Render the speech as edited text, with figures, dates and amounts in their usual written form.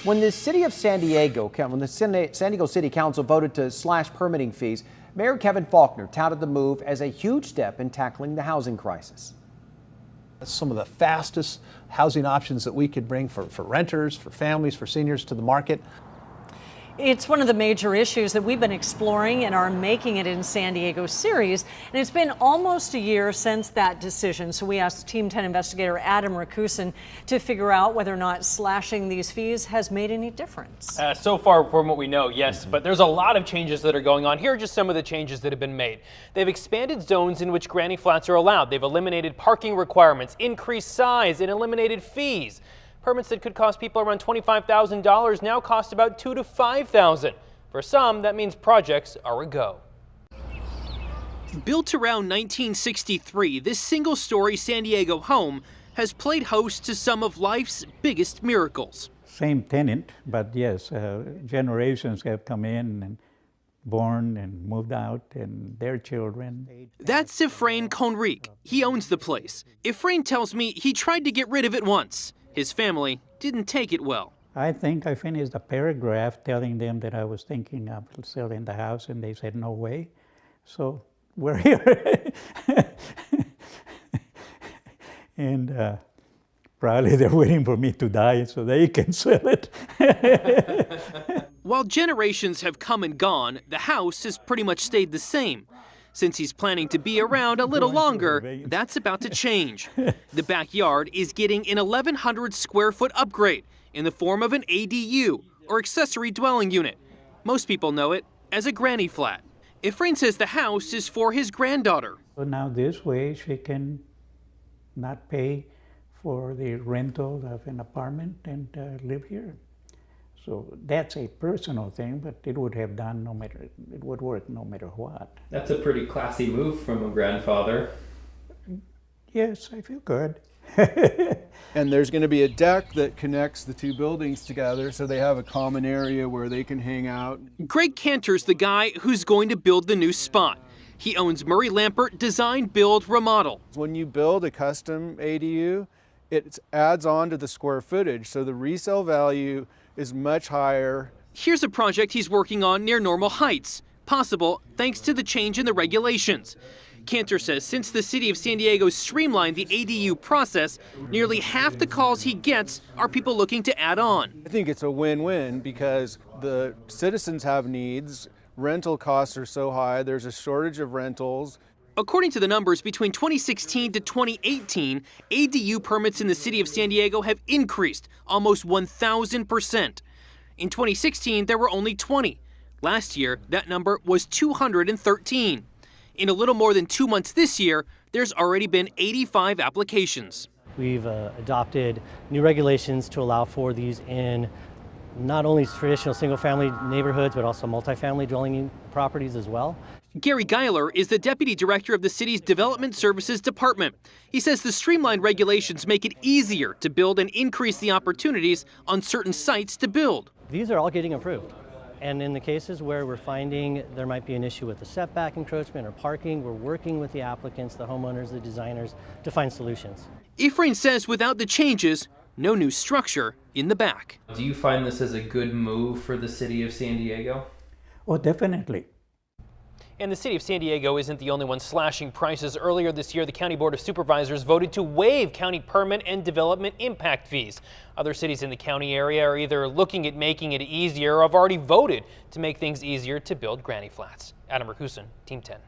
When the city of San Diego City Council voted to slash permitting fees, Mayor Kevin Faulkner touted the move as a huge step in tackling the housing crisis. That's some of the fastest housing options that we could bring for renters, for families, for seniors to the market. It's one of the major issues that we've been exploring in our Making It in San Diego series, and it's been almost a year since that decision. So we asked Team 10 investigator Adam Rakusin to figure out whether or not slashing these fees has made any difference. So far, from what we know, yes, but there's a lot of changes that are going on. Here are just some of the changes that have been made. They've expanded zones in which granny flats are allowed. They've eliminated parking requirements, increased size, and eliminated fees. Permits that could cost people around $25,000 now cost about $2,000 to $5,000. For some, that means projects are a go. Built around 1963, this single-story San Diego home has played host to some of life's biggest miracles. Same tenant, but yes, generations have come in and born and moved out, and their children. That's Efrain Conrique. He owns the place. Efrain tells me he tried to get rid of it once. His family didn't take it well. I think I finished a paragraph telling them that I was thinking of selling the house, and they said no way. So we're here. And probably they're waiting for me to die so they can sell it. While generations have come and gone, the house has pretty much stayed the same. Since he's planning to be around a little longer, that's about to change. The backyard is getting an 1,100 square foot upgrade in the form of an ADU, or accessory dwelling unit. Most people know it as a granny flat. Efrain says the house is for his granddaughter. So now this way she can not pay for the rental of an apartment and live here. So that's a personal thing, but it would have done it would work no matter what. That's a pretty classy move from a grandfather. Yes, I feel good. And there's going to be a deck that connects the two buildings together, so they have a common area where they can hang out. Greg Cantor's the guy who's going to build the new spot. He owns Murray Lampert Design, Build, Remodel. When you build a custom ADU, it adds on to the square footage, so the resale value is much higher. Here's a project he's working on near Normal Heights, possible thanks to the change in the regulations. Cantor says since the city of San Diego streamlined the ADU process, nearly half the calls he gets are people looking to add on. I think it's a win-win because the citizens have needs, rental costs are so high, there's a shortage of rentals. According to the numbers, between 2016 to 2018, ADU permits in the city of San Diego have increased almost 1,000%. In 2016, there were only 20. Last year, that number was 213. In a little more than 2 months this year, there's already been 85 applications. We've adopted new regulations to allow for these in not only traditional single-family neighborhoods, but also multifamily dwelling properties as well. Gary Geiler is the deputy director of the city's Development Services Department. He says the streamlined regulations make it easier to build and increase the opportunities on certain sites to build. These are all getting approved. And in the cases where we're finding there might be an issue with the setback encroachment or parking, we're working with the applicants, the homeowners, the designers to find solutions. Efrain says without the changes, no new structure in the back. Do you find this as a good move for the city of San Diego? Oh, definitely. And the city of San Diego isn't the only one slashing prices. Earlier this year, the County Board of Supervisors voted to waive county permit and development impact fees. Other cities in the county area are either looking at making it easier or have already voted to make things easier to build granny flats. Adam Rakusin, Team 10.